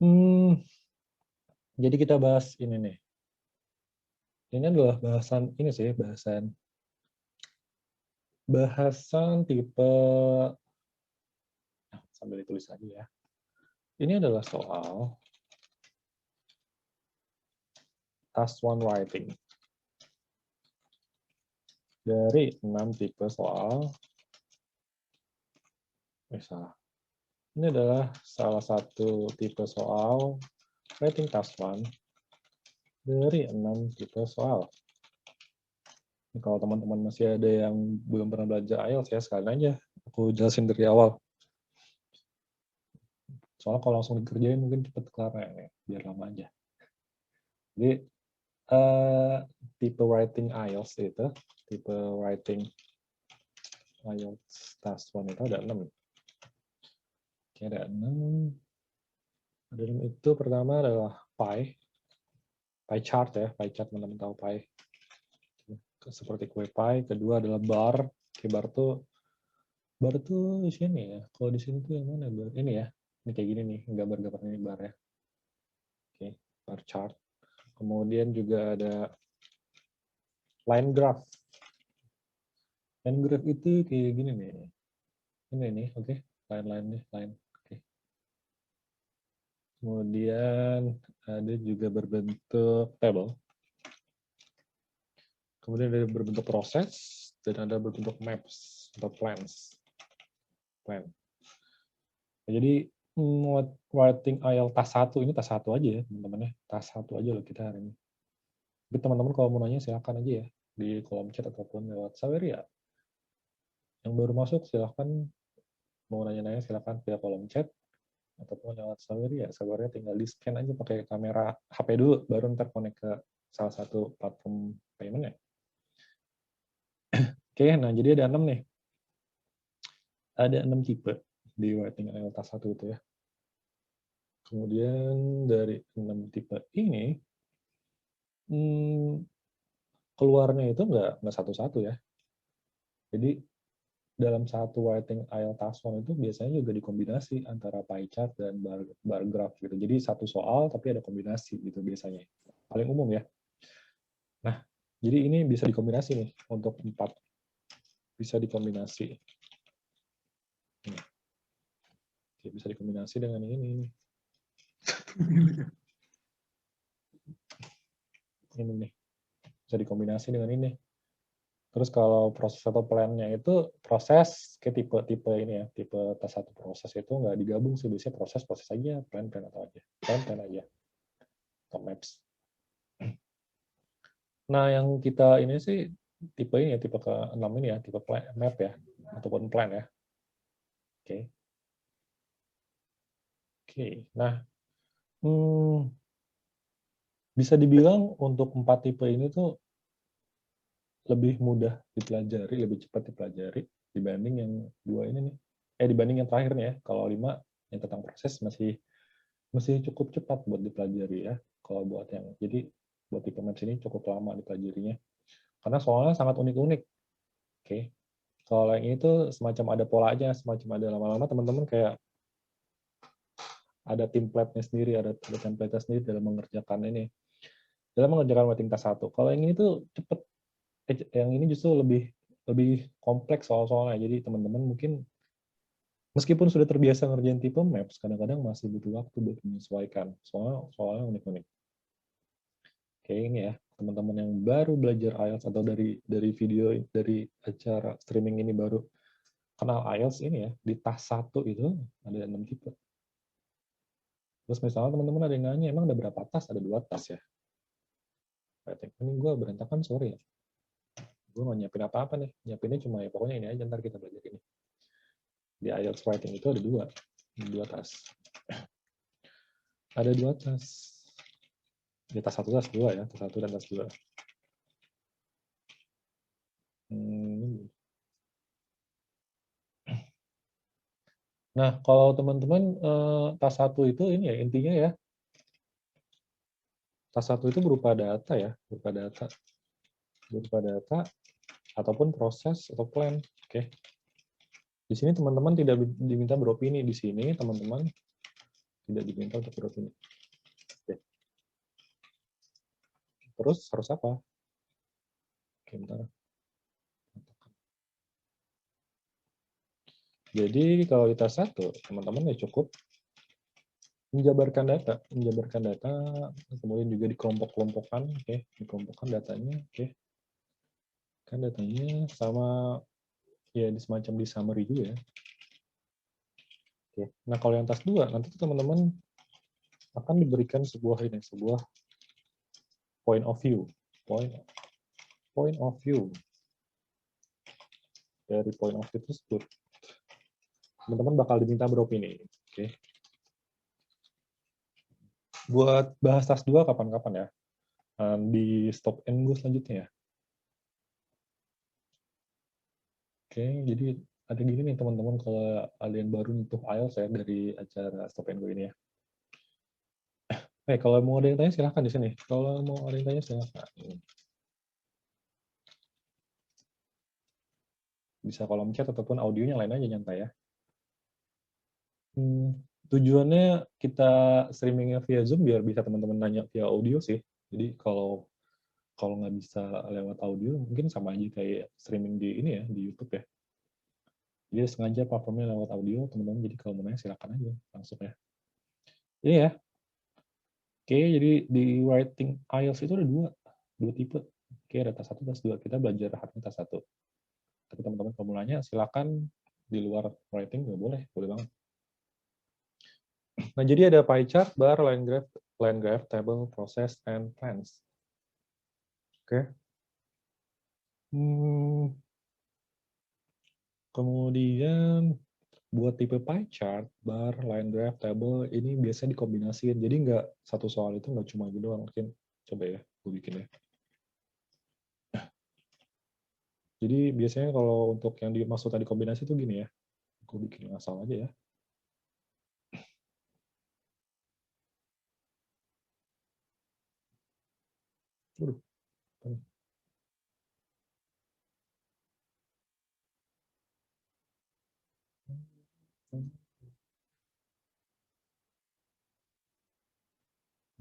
Hmm, jadi kita bahas ini nih. Ini adalah bahasan tipe, sambil ditulis lagi ya. Ini adalah soal task 1 writing. Dari 6 tipe soal, salah. Ini adalah salah satu tipe soal writing task 1 dari 6 tipe soal. Kalau teman-teman masih ada yang belum pernah belajar IELTS ya, sekalian aja aku jelasin dari awal. Soalnya kalau langsung dikerjain mungkin cepet kelar ya, biar lama aja. Jadi tipe writing IELTS itu, tipe writing IELTS task 1 itu ada 6. Oke, ada 6. Ada 6 itu pertama adalah pie chart ya, pie chart teman-teman tahu pie. Seperti kue pie. Kedua adalah bar. Oke, bar tuh di sini ya. Kalau di sini tuh yang mana bar? Ini ya. Ini kayak gini nih, gambar-gambar ini bar ya. Oke, bar chart. Kemudian juga ada line graph. Line graph itu kayak gini nih. Ini nih, oke. Line nih, line. Oke. Kemudian ada juga berbentuk table. Kemudian ada berbentuk proses dan ada berbentuk maps atau plans. Plan. Jadi writing IELTS tas 1 ini tas 1 aja ya, teman-teman ya. Tas 1 aja loh kita hari ini. Tapi teman-teman kalau mau nanya silakan aja ya di kolom chat ataupun lewat Saweria. Yang baru masuk silakan mau nanya-nanya silakan via kolom chat ataupun lewat Saweria. Saweria tinggal di scan aja pakai kamera HP dulu baru ntar connect ke salah satu platform payment ya. Oke, nah jadi ada 6 nih. Ada 6 tipe di writing IELTS tas 1 itu ya. Kemudian dari 6 tipe ini, keluarnya itu nggak satu-satu ya. Jadi dalam satu writing IELTS task 1 itu biasanya juga dikombinasi antara pie chart dan bar graph gitu. Jadi satu soal tapi ada kombinasi gitu biasanya. Paling umum ya. Nah, jadi ini bisa dikombinasi nih untuk 4. Bisa dikombinasi. Oke, bisa dikombinasi dengan ini. Ini nih. Bisa dikombinasi dengan ini. Terus kalau proses atau plan-nya itu proses ke tipe ini ya, tipe tas 1 proses itu nggak digabung sih, biasanya proses aja, plan atau aja. Plan aja. Atau maps. Nah, yang kita ini sih tipe ini ya, tipe ke-6 ini ya, tipe plan, map ya, ataupun plan ya. Oke. Oke. Nah, bisa dibilang untuk 4 tipe ini tuh lebih mudah dipelajari, lebih cepat dipelajari dibanding yang 2 ini nih. Dibanding yang terakhir nih ya. Kalau 5 yang tentang proses masih cukup cepat buat dipelajari ya. Kalau buat yang jadi buat tipe maps ini cukup lama dipelajarinya. Karena soalnya sangat unik-unik. Oke. Kalau yang ini tuh semacam ada polanya, semacam ada lama-lama teman-teman kayak ada template-nya sendiri, ada template-nya sendiri dalam mengerjakan ini. Dalam mengerjakan writing task 1. Kalau yang ini tuh cepet, yang ini justru lebih kompleks soal-soalnya. Jadi teman-teman mungkin meskipun sudah terbiasa ngerjain tipe maps, kadang-kadang masih butuh waktu buat menyesuaikan. Soalnya unik-unik. Oke, ini ya, teman-teman yang baru belajar IELTS atau dari video, dari acara streaming ini baru kenal IELTS ini ya, di tas 1 itu ada 6 tipe. Terus misalnya teman-teman ada yang nanya, emang ada berapa tas? Ada 2 tas ya. Ini gue berantakan, sorry ya. Gue nggak nyiapin apa-apa nih. Nyiapinnya cuma ya pokoknya ini aja, ntar kita belajar ini. Di IELTS writing itu ada 2 tas. Ada 2 tas. Di tas 1, tas 2 ya. Tas 1 dan tas 2. Nah, kalau teman-teman tas 1 itu ini ya, intinya ya, tas 1 itu berupa data ya, berupa data ataupun proses atau plan. Oke. Di sini teman-teman tidak diminta beropini. Di sini teman-teman Tidak diminta untuk huruf ini. Oke. Terus harus apa? Oke, bentar. Jadi kalau di tes 1, teman-teman ya cukup menjabarkan data, kemudian juga dikelompok-kelompokkan, oke, dikelompokkan datanya, oke. Kan datanya sama ya semacam di summary juga ya. Oke. Nah, kalau yang tes 2, nanti teman-teman akan diberikan sebuah point of view. Point of view. Dari point of view tersebut, teman-teman bakal diminta beropini. Oke. Buat bahas tas 2 kapan-kapan ya. Di stop and go selanjutnya ya. Oke, jadi ada gini nih teman-teman, kalau ada yang baru untuk IELTS ya dari acara stop and go ini ya. Kalau mau ada yang tanya silahkan di sini. Kalau mau ada yang tanya silahkan. Bisa kolom chat ataupun audionya lain aja nyantai ya. Tujuannya kita streamingnya via Zoom biar bisa teman-teman nanya via audio sih. Jadi kalau nggak bisa lewat audio, mungkin sama aja kayak streaming di ini ya, di YouTube ya. Jadi sengaja platformnya lewat audio, teman-teman. Jadi kalau mau nanya silakan aja langsung ya. Iya ya. Oke, jadi di writing IELTS itu ada dua tipe. Oke, ada tas 1, tas 2. Kita belajar hari tas 1. Tapi teman-teman kalau mau nanya silakan di luar writing nggak boleh banget. Nah, jadi ada pie chart, bar, line graph, table, process, and plans. Oke. Kemudian buat tipe pie chart, bar, line graph, table, ini biasanya dikombinasiin. Jadi nggak satu soal itu nggak cuma gitu doang. Mungkin coba ya, gue bikin ya. Jadi biasanya kalau untuk yang dimaksud tadi kombinasi itu gini ya. Gue bikin asal aja ya. Waduh.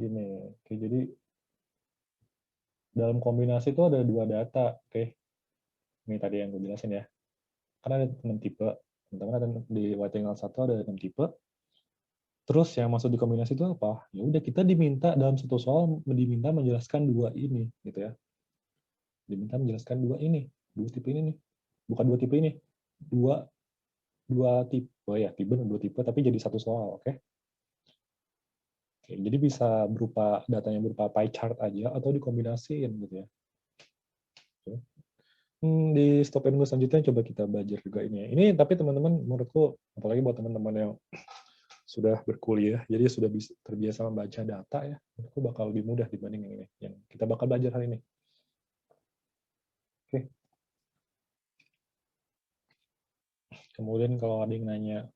Gini, oke, jadi dalam kombinasi itu ada 2 data, oke. Ini tadi yang gue jelasin ya. Karena ada 6 tipe. Teman-teman ada di Whitingall 1 ada 6 tipe. Terus yang masuk di kombinasi itu apa? Ya udah, kita diminta dalam satu soal diminta menjelaskan 2 ini, gitu ya. Diminta menjelaskan 2 ini, 2 tipe ini nih. Bukan 2 tipe ini. 2 tipe, oh ya, tipe 2 tipe tapi jadi satu soal, oke? Oke, jadi bisa berupa datanya berupa pie chart aja atau dikombinasiin gitu ya. Oke. Di stop and go selanjutnya coba kita belajar juga ini ya. Ini tapi teman-teman menurutku, apalagi buat teman-teman yang sudah berkuliah, jadi sudah bisa terbiasa membaca data ya, menurutku bakal lebih mudah dibanding yang ini, yang kita bakal belajar hari ini. Oke. Kemudian kalau ada yang nanya,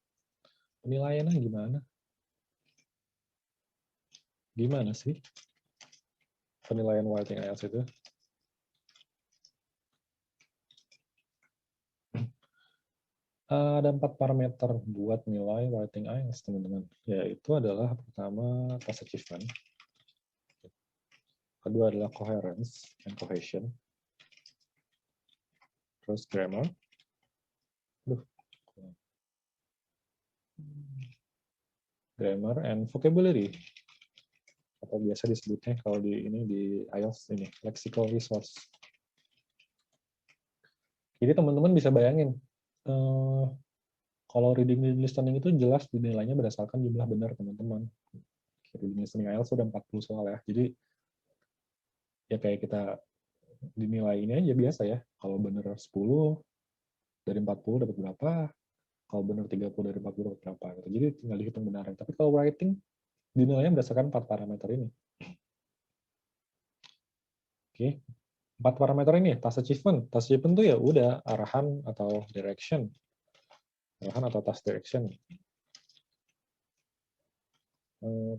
penilaiannya gimana? Gimana sih penilaian writing IELTS itu? Ada 4 parameter buat nilai writing IELTS, teman-teman. Yaitu adalah pertama, task achievement. Kedua adalah coherence and cohesion. Terus grammar. Grammar and vocabulary. Atau biasa disebutnya kalau di IELTS ini, lexical resource. Jadi teman-teman bisa bayangin, kalau reading and listening itu jelas dinilainya berdasarkan jumlah benar teman-teman. Reading listening IELTS sudah 40 soal ya. Jadi ya kayak kita dinilai ini aja biasa ya. Kalau benar 10 dari 40 dapat berapa? Kalau benar 30 dari 40 dapat berapa? Gitu. Jadi tinggal dihitung benaran. Tapi kalau writing dinilainya berdasarkan 4 parameter ini. Oke. 4 parameter ini, task achievement. Task achievement itu ya udah arahan atau direction. Arahan atau task direction.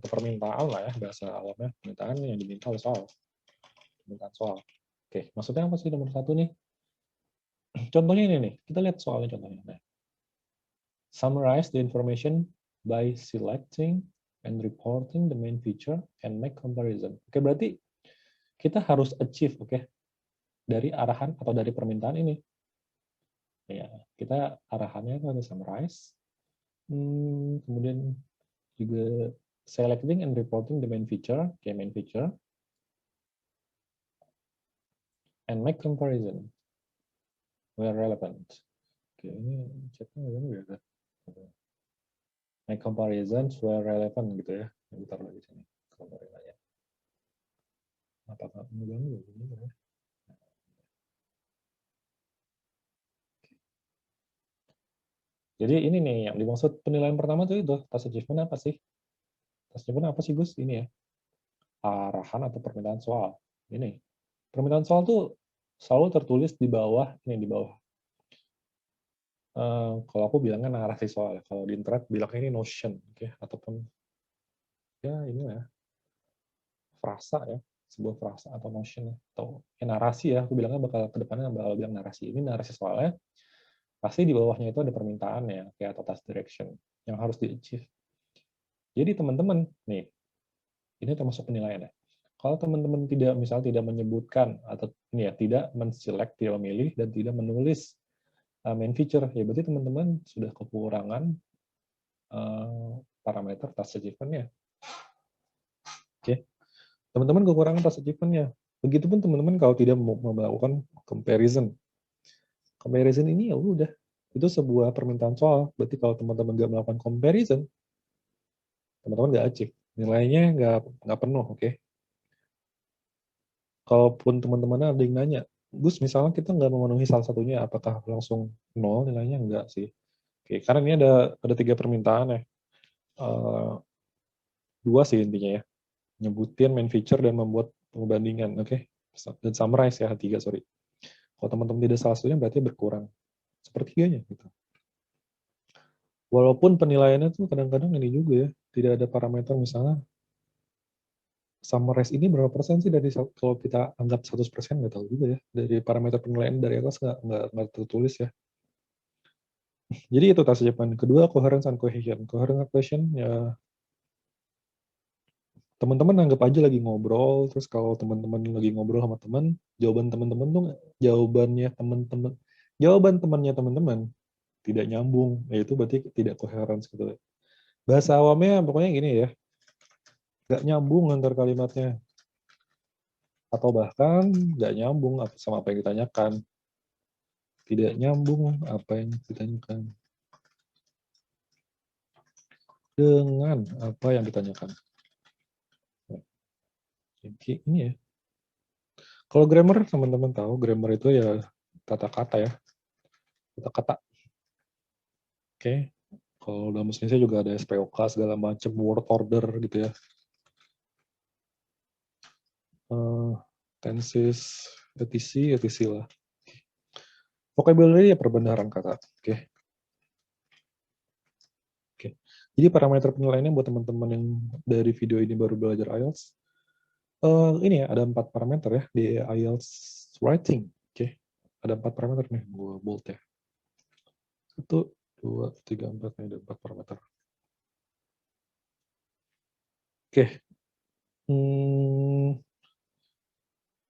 Permintaan lah ya, bahasa alamnya. Permintaan yang diminta oleh soal. Permintaan soal. Oke, maksudnya apa sih nomor 1 nih? Contohnya ini nih, kita lihat soalnya contohnya. Nah, summarize the information by selecting and reporting the main feature and make comparison. Oke, berarti kita harus achieve, oke, dari arahan atau dari permintaan ini. Ya, kita arahannya itu ada summarize, kemudian juga selecting and reporting the main feature, oke, main feature, and make comparison where relevant. Oke, ini chatnya nggak ganggu ya, kan? Make comparisons where relevant gitu ya. Bentar lagi sini. Kalau mau nanya. Apakah mengganggu ya? Jadi ini nih yang dimaksud penilaian pertama tuh itu task achievement apa sih? Task achievement apa sih Gus? Ini ya, arahan atau permintaan soal. Ini permintaan soal tuh selalu tertulis di bawah ini di bawah. Kalau aku bilangnya narasi soal, kalau di internet bilangnya ini notion, oke, ataupun ya ini ya frasa ya, sebuah frasa atau notion atau ya, narasi ya. Aku bilangnya bakal kedepannya bakal bilang narasi. Ini narasi soalnya. Pasti di bawahnya itu ada permintaan ya, kayak atau task direction yang harus di-achieve. Jadi teman-teman, nih, ini termasuk penilaian ya. Kalau teman-teman misalnya tidak menyebutkan atau ini ya tidak menselect, tidak memilih dan tidak menulis main feature, ya berarti teman-teman sudah kekurangan parameter task achievement-nya. Oke, teman-teman kekurangan task achievement-nya. Begitupun teman-teman kalau tidak melakukan comparison. Comparison ini ya udah, itu sebuah permintaan soal. Berarti kalau teman-teman nggak melakukan comparison, teman-teman nggak achieve. Nilainya nggak penuh, oke? Kalaupun teman-teman ada yang nanya, Gus, misalnya kita nggak memenuhi salah satunya, apakah langsung nol nilainya? Nggak sih. Oke, karena ini ada 3 permintaan ya. Dua sih intinya ya. Nyebutin main feature dan membuat pembandingan, oke? Dan summarize ya, 3, sorry. Kalau teman-teman tidak salah satunya berarti berkurang. Sepertiganya gitu. Walaupun penilaiannya tuh kadang-kadang ini juga ya, tidak ada parameter misalnya summarize ini berapa persen sih dari kalau kita anggap 100% nggak tahu juga ya, dari parameter penilaian dari atas nggak tertulis ya. Jadi itu task achievement. Kedua, coherence and cohesion. Coherence and cohesion ya teman-teman anggap aja lagi ngobrol, terus kalau teman-teman lagi ngobrol sama teman, jawaban teman-teman tuh jawaban temannya teman-teman tidak nyambung, yaitu berarti tidak coherence gitu. Bahasa awamnya pokoknya gini ya, nggak nyambung antar kalimatnya, atau bahkan nggak nyambung sama apa yang ditanyakan, tidak nyambung apa yang ditanyakan dengan apa yang ditanyakan. Ini ya. Kalau grammar, teman-teman tahu, grammar itu ya tata kata ya. Tata kata. Oke. Kalau dalam bahasa Indonesia juga ada SPOK, segala macam, word order gitu ya. Tenses, etc lah. Vocabulary ya perbenaran kata. Oke. Oke. Jadi parameter penilaiannya buat teman-teman yang dari video ini baru belajar IELTS, ini ya, ada 4 parameter ya di IELTS writing. Oke. Ada 4 parameter nih, gue bold ya. 1, 2, 3, 4, ini ada 4 parameter. Oke.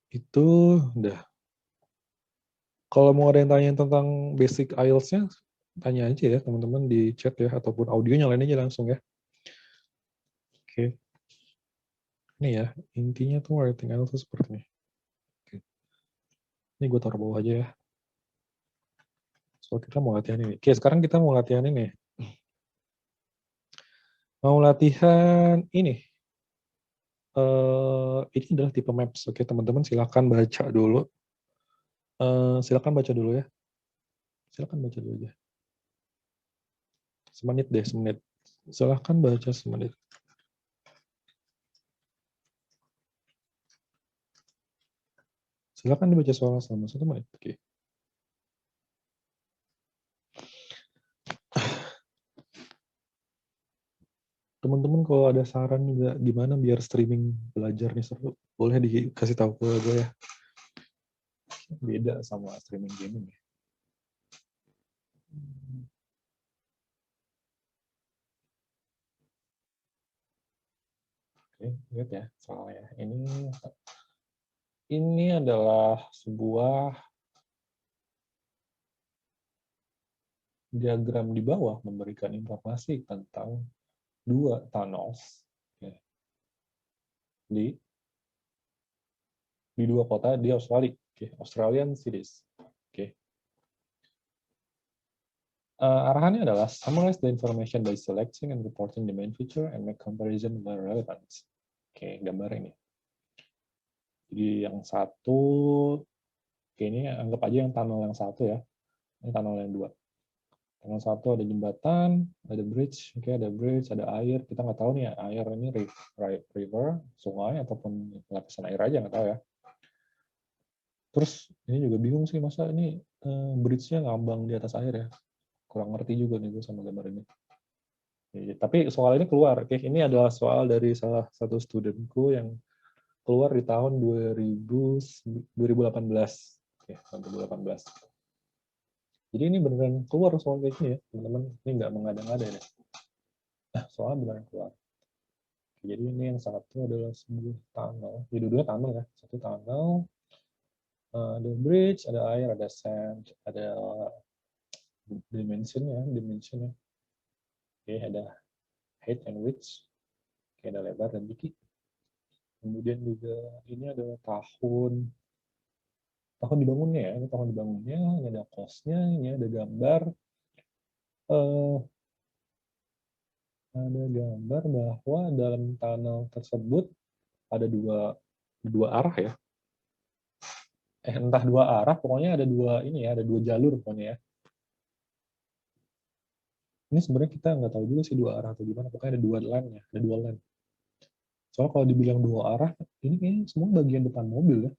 Itu udah. Kalau mau ada yang tanya tentang basic IELTS-nya, tanya aja ya teman-teman di chat ya, ataupun audio nyalain aja langsung ya. Oke. Ini ya, intinya tuh writing IELTS tuh seperti ini. Oke. Ini gue taruh bawah aja ya. So, kita mau latihan ini. Oke, sekarang kita mau latihan ini. Mau latihan ini. Ini adalah tipe maps. Oke, teman-teman silakan baca dulu. Silakan baca dulu ya. Silakan baca dulu aja. Semenit deh, semenit. Silakan baca semenit. Silakan dibaca soal selama 1 menit. Oke. Teman-teman kalau ada saran juga gimana biar streaming belajar nih seru, boleh dikasih tahu ke gue ya. Beda sama streaming gaming ya. Oke, lihat ya soalnya. Ini adalah sebuah diagram di bawah memberikan informasi tentang dua tunnels ya, di dua kota di Australia, Australian cities. Arahannya adalah summarize the information by selecting and reporting the main feature and make comparison where relevant. Gambar ini. Jadi yang satu, ini anggap aja yang tunnel yang satu ya. Ini tunnel yang dua. Tunnel satu ada jembatan, ada bridge, ada bridge, ada air. Kita nggak tahu nih air ini river, sungai ataupun lapisan air aja nggak tahu ya. Terus ini juga bingung sih masa ini bridge-nya ngambang di atas air ya. Kurang ngerti juga nih gue sama gambar ini. Tapi soal ini keluar. Ini adalah soal dari salah satu studentku yang keluar di tahun 2018. 2018. Jadi ini beneran keluar soal kayak gini ya, teman-teman. Ini nggak mengada-ngada ya. Soalnya beneran keluar. Jadi ini yang satu adalah sebuah tunnel. Jadi dua tunnel ya. Satu tunnel, ada bridge, ada air, ada sand, ada dimension ya. Ada height and width. Ada lebar dan tinggi. Kemudian juga ini adalah tahun dibangunnya ya. Ini tahun dibangunnya, ini ada cost-nya, ini ada gambar. Ada gambar bahwa dalam tunnel tersebut ada dua arah ya. Entah dua arah, pokoknya ada dua jalur pokoknya ya. Ini sebenarnya kita nggak tahu juga sih dua arah atau gimana, pokoknya ada dua lane. Soalnya kalau dibilang dua arah, ini kayaknya semua bagian depan mobil ya.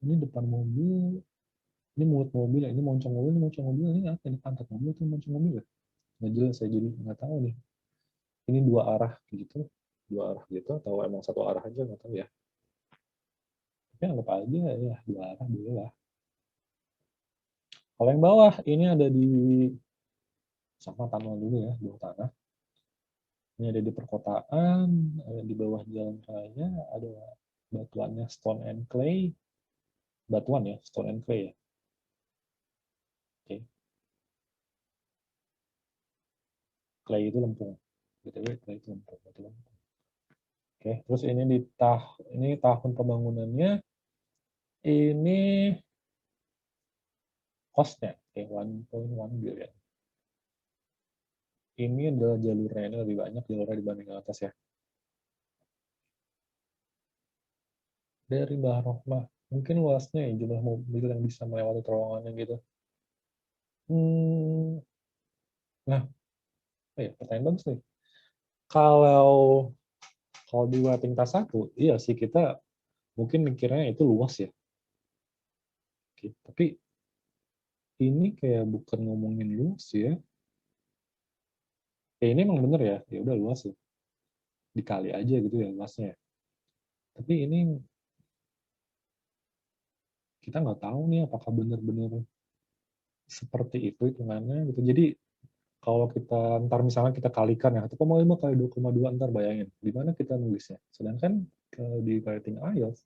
Ini depan mobil, ini mulut mobil, ini moncong mobil, ini apa? Ini pantat mobil atau moncong mobil ya? Nggak jelas saya jadi nggak tahu nih. Ini dua arah gitu atau emang satu arah aja nggak tahu ya. Tapi anggap aja ya dua arah boleh lah. Kalau yang bawah ini ada di sama tanah dulu ya, bawah tanah. Ini ada di perkotaan, ada di bawah jalan raya, ada batuannya stone and clay. Batuan ya, stone and clay ya. Oke. Clay itu lempung. BTW clay itu lempung, batu lempung. Oke, terus ini tahun pembangunannya ini cost-nya, 1.1 billion. Ini adalah jalurnya, ini lebih banyak jalurnya dibanding atas ya. Dari Mbah Rohmah, mungkin luasnya ya, jumlah mobil yang bisa melewati terowongannya gitu. Nah, pertanyaan bagus nih. Kalau di rating tas 1, iya sih kita mungkin mikirnya itu luas ya. Oke, tapi ini kayak bukan ngomongin luas ya. Ini emang bener ya, ya udah luas ya. Dikali aja gitu ya luasnya. Tapi ini kita nggak tahu nih apakah benar-benar seperti itu hitungannya gitu. Jadi kalau kita ntar misalnya kita kalikan ya 1,5 kali 2,2 ntar bayangin di mana kita nulisnya. Sedangkan di rating IELTS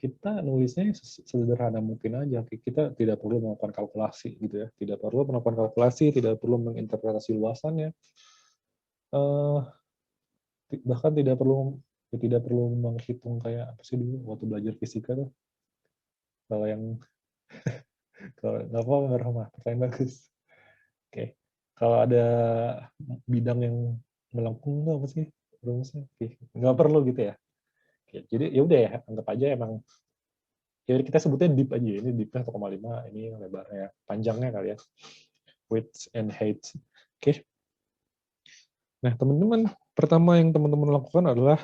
kita nulisnya sederhana mungkin aja. Kita tidak perlu melakukan kalkulasi gitu ya. Tidak perlu melakukan kalkulasi, tidak perlu menginterpretasi luasannya. Bahkan tidak perlu menghitung kayak apa sih dulu waktu belajar fisika tuh. Kalau yang kalau nggak apa-apa, pertanyaan bagus. Oke. Kalau ada bidang yang melengkung tuh apa sih rumusnya? Oke. Nggak perlu gitu ya. Oke. Jadi ya udah ya, anggap aja emang ya kita sebutnya deep aja. Ini deepnya 1,5, ini lebarnya, panjangnya kali ya. Width and height. Oke. Nah, teman-teman, pertama yang teman-teman lakukan adalah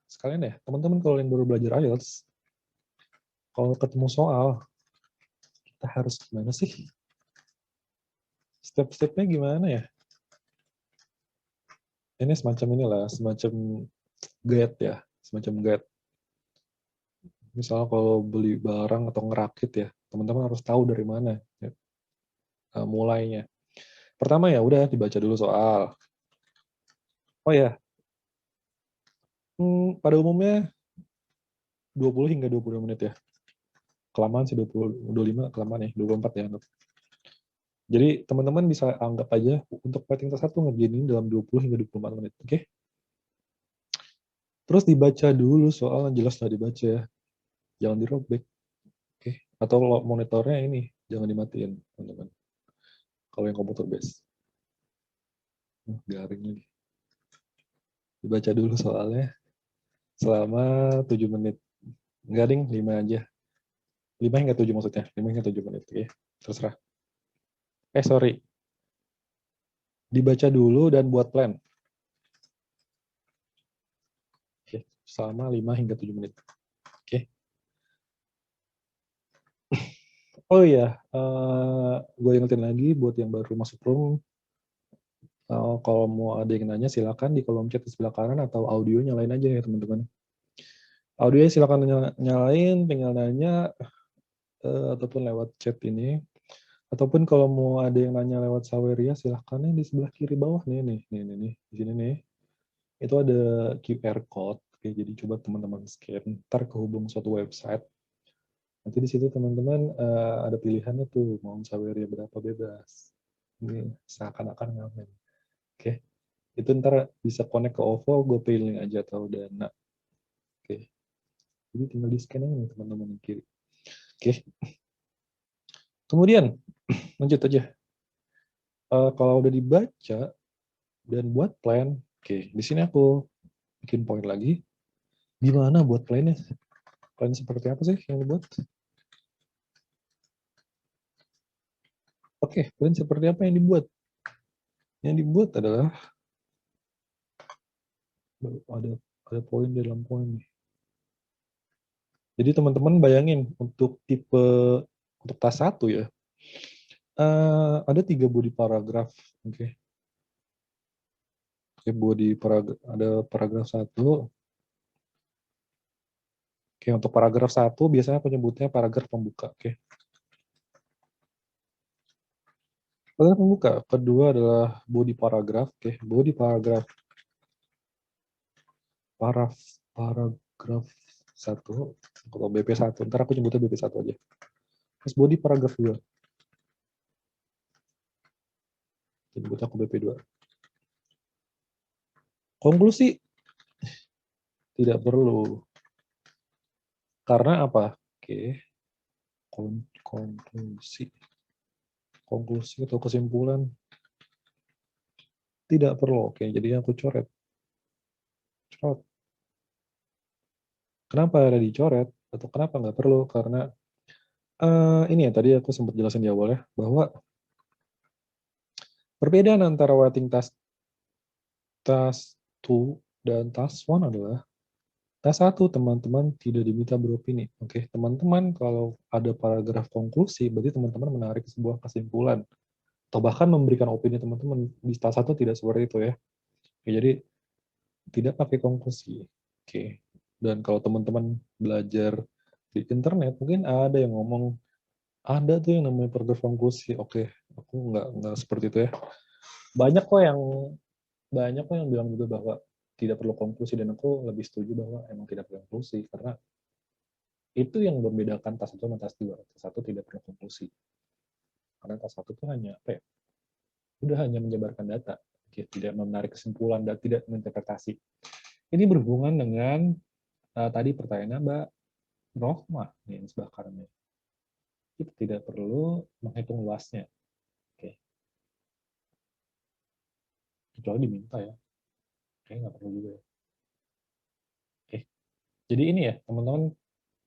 sekalian ya, teman-teman kalau yang baru belajar IELTS, kalau ketemu soal, kita harus gimana sih? Step-stepnya gimana ya? Ini semacam guide ya, semacam guide. Misalnya kalau beli barang atau ngerakit ya, teman-teman harus tahu dari mana ya, mulainya. Pertama ya udah dibaca dulu soal. Oh ya, pada umumnya 20 hingga 22 menit ya. Kelamaan sih 20, 25 kelamaan ya, 24 ya. Jadi teman-teman bisa anggap aja untuk writing task 1 ngerjain ini dalam 20 hingga 24 menit. Oke? Terus dibaca dulu soalnya, jelaslah dibaca ya. Jangan dirobek. Oke? Atau monitornya ini jangan dimatiin, teman-teman. Kalau yang komputer base. Garing lagi. Dibaca dulu soalnya selama 7 menit. Enggak ding, 5 aja. 5 hingga 7 maksudnya. 5 hingga 7 menit. Oke? Terserah. Sorry. Dibaca dulu dan buat plan. Oke, selama 5 hingga 7 menit. Oke. Oh iya, gue ingetin lagi buat yang baru masuk room, kalau mau ada yang nanya silakan di kolom chat di sebelah kanan atau audio nyalain aja ya teman-teman. Audionya silakan nyalain, tinggal nanya ataupun lewat chat ini. Ataupun kalau mau ada yang nanya lewat Saweria silahkan nih di sebelah kiri bawah nih, di sini nih. Itu ada QR code. Oke, jadi coba teman-teman scan, ntar kehubung suatu website. Nanti di situ teman-teman ada pilihannya tuh mau Saweria berapa bebas. Ini seakan-akan ngamen. Oke, itu ntar bisa connect ke OVO, GoPay link aja atau Dana. Oke, jadi tinggal di scan aja nih teman-teman yang kiri. Oke, kemudian lanjut aja. Kalau udah dibaca dan buat plan, oke, di sini aku bikin poin lagi. Gimana buat plannya? Plan seperti apa sih yang dibuat? Oke, plan seperti apa yang dibuat? Yang dibuat adalah ada poin dalam poin nih. Jadi teman-teman bayangin untuk untuk tas 1 ya, ada 3 body paragraf. Oke. Oke, ada paragraf 1. Oke, untuk paragraf 1 biasanya aku nyebutnya paragraf pembuka. Oke. Paragraf pembuka. Kedua adalah body paragraf. Oke, body paragraf. Paragraf 1. Kalau BP1, ntar aku nyebutnya BP1 aja. Terus body paragraf 2. Nyebutnya aku BP2. Konklusi tidak perlu. Karena apa? Oke. Konklusi atau kesimpulan tidak perlu. Oke, jadi aku coret. Kenapa ada dicoret atau kenapa nggak perlu? Karena ini ya tadi aku sempat jelasin di awal ya, bahwa perbedaan antara writing task 2 dan task 1 adalah task 1 teman-teman tidak diminta beropini. Oke, teman-teman kalau ada paragraf konklusi berarti teman-teman menarik sebuah kesimpulan atau bahkan memberikan opini teman-teman. Di task 1 tidak seperti itu ya. Oke, jadi tidak pakai konklusi. Oke. Dan kalau teman-teman belajar di internet mungkin ada yang ngomong ada tuh yang namanya paragraf konklusi. Oke, aku nggak seperti itu ya. Banyak kok yang bilang juga bahwa tidak perlu konklusi dan aku lebih setuju bahwa emang tidak perlu konklusi karena itu yang membedakan tas 1 sama tas 2. Tas 1 tidak perlu konklusi. Karena tas 1 itu hanya apa ya? Udah hanya menjabarkan data, tidak menarik kesimpulan dan tidak menginterpretasi. Ini berhubungan dengan tadi pertanyaannya Mbak Rohma nih yang sebelah kanannya. Kita tidak perlu menghitung luasnya. Oke. Kecuali diminta ya. Kayaknya nggak perlu juga ya. Oke. Jadi ini ya, teman-teman,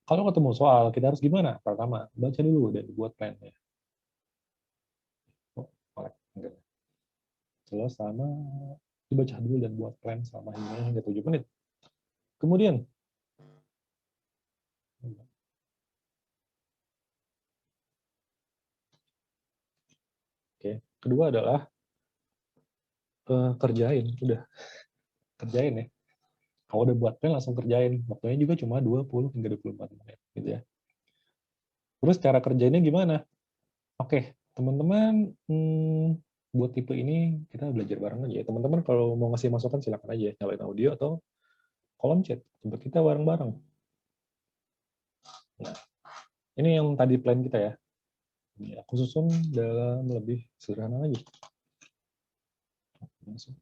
kalau ketemu soal, kita harus gimana? Pertama, baca dulu dan buat plan ya. Oh, jelas sama dibaca dulu dan buat plan selama hingga 7 menit. Kemudian, oke, kedua adalah kerjain, udah kerjain ya. Kalau udah buat plan langsung kerjain. Waktunya juga cuma 20 hingga 24 menit gitu ya. Terus cara kerjanya gimana? Oke, teman-teman buat tipe ini kita belajar bareng aja ya. Teman-teman kalau mau ngasih masukan silakan aja, nyalain audio atau kolom chat. Coba kita bareng-bareng. Nah, ini yang tadi plan kita ya. Ini aku susun dalam lebih sederhana lagi. Langsung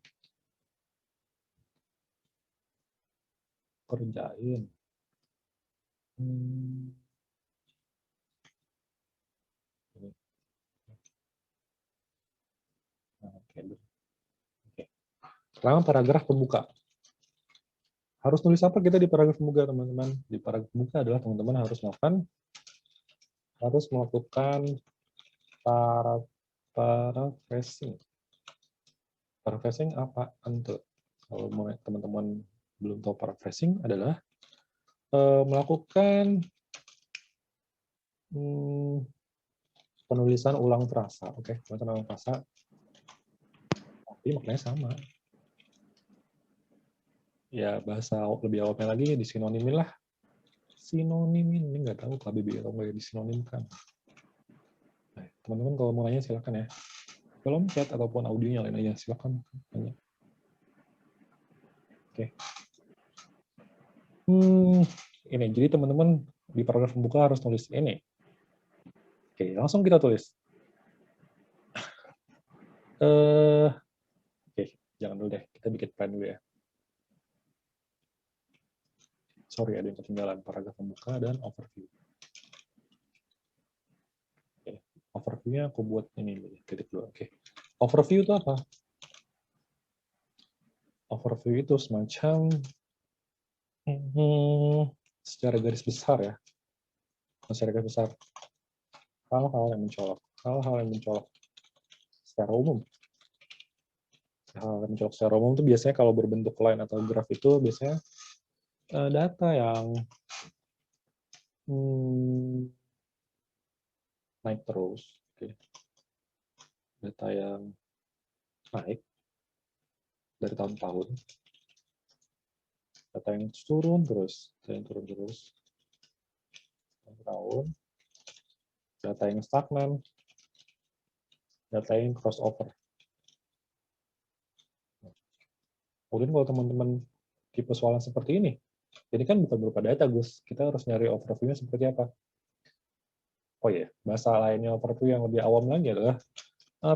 kerjain. Ini. Nah, oke. Pertama paragraf pembuka. Harus nulis apa kita di paragraf pembuka, teman-teman? Di paragraf pembuka adalah teman-teman harus melakukan paraphrasing. Paraphrasing apa? Untuk kalau teman-teman belum tahu paraphrasing adalah melakukan penulisan ulang frasa. Oke, penulisan ulang frasa. Tapi maknanya sama. Ya bahasa lebih awalnya lagi disinonimin lah. Sinonimin, ini nggak tahu KBBI atau nggak disinonimkan. Nah, teman-teman kalau mau nanya silakan ya. Kolom chat ataupun audionya lain aja, silakan tanya. Oke. Ini jadi teman-teman di paragraf pembuka harus tulis ini. Oke, langsung kita tulis. Oke, jangan dulu deh, kita bikin plan dulu ya. Sorry, ada yang ketinggalan paragraf pembuka dan overview. Oke, overview-nya aku buat ini dulu, titik dulu. Oke, overview itu apa? Overview itu semacam secara garis besar ya, secara garis besar hal-hal yang mencolok secara umum. Hal yang mencolok secara umum itu biasanya kalau berbentuk line atau graf itu biasanya data yang naik terus, data yang naik dari tahun ke tahun, data yang turun terus, tahun, data yang stagnan, data yang crossover. Kemudian kalau teman-teman tipe soalan seperti ini, jadi kan bukan berupa data, Gus. Kita harus nyari overview-nya seperti apa. Oh ya, bahasa lainnya overview yang lebih awam lagi adalah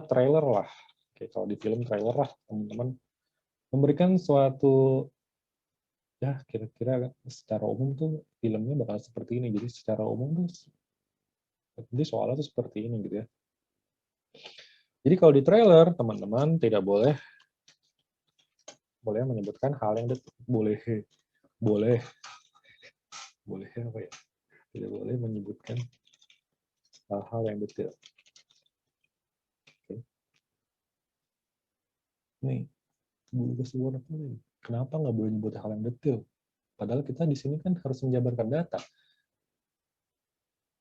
trailer lah. Oke, kalau di film trailer lah, teman-teman memberikan suatu ya kira-kira secara umum tuh filmnya bakal seperti ini. Jadi secara umum tuh jadi soalnya tuh seperti ini gitu ya. Jadi kalau di trailer teman-teman tidak boleh menyebutkan hal yang boleh apa ya? Tidak boleh menyebutkan hal-hal yang detail. Oke. Nih, kenapa nggak boleh nyebut hal yang detail? Padahal kita di sini kan harus menjabarkan data.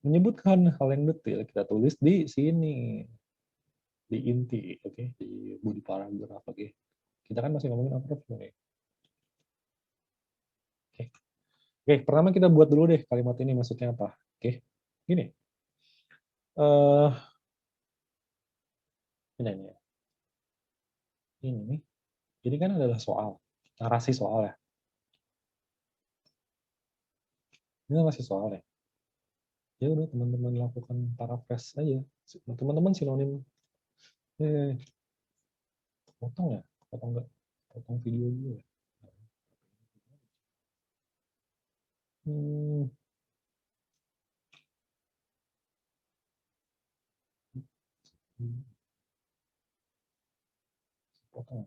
Menyebutkan hal yang detail kita tulis di sini, di inti, oke, di body paragraph, oke. Kita kan masih ngomongin overview nih. Oke, pertama kita buat dulu deh kalimat ini maksudnya apa. Oke, gini. Ini nih. Ini kan adalah soal, narasi soal ya. Ini narasi soal ya. Ya udah teman-teman lakukan paraphrase aja. Teman-teman sinonim. Potong ya? Potong nggak? Potong video dulu ya. Potong.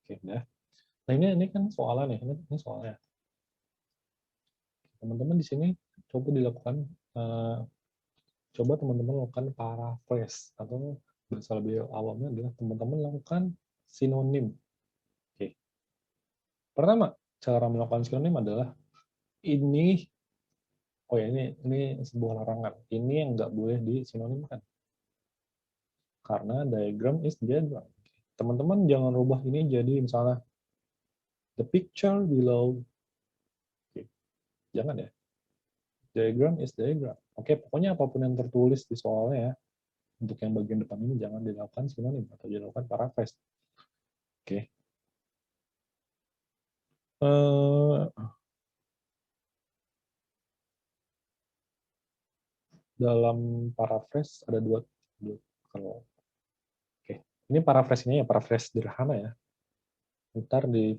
Oke, udah. Nah ini kan soalnya nih, ini soalnya. Teman-teman di sini coba dilakukan, coba teman-teman lakukan paraphrase atau bahasa lebih awamnya adalah teman-teman lakukan sinonim. Oke. Pertama, cara melakukan sinonim adalah ini, oh ya ini sebuah larangan. Ini yang nggak boleh disinonimkan. Karena diagram is diagram. Teman-teman jangan rubah ini jadi misalnya the picture below. Oke. Jangan ya. Diagram is diagram. Oke, pokoknya apapun yang tertulis di soalnya ya, untuk yang bagian depan ini jangan dilakukan sinonim atau dilakukan paraphrase. Oke. Dalam paraphrase ada dua kalau oke. Ini paraphrase-nya ya paraphrase sederhana ya. Ntar di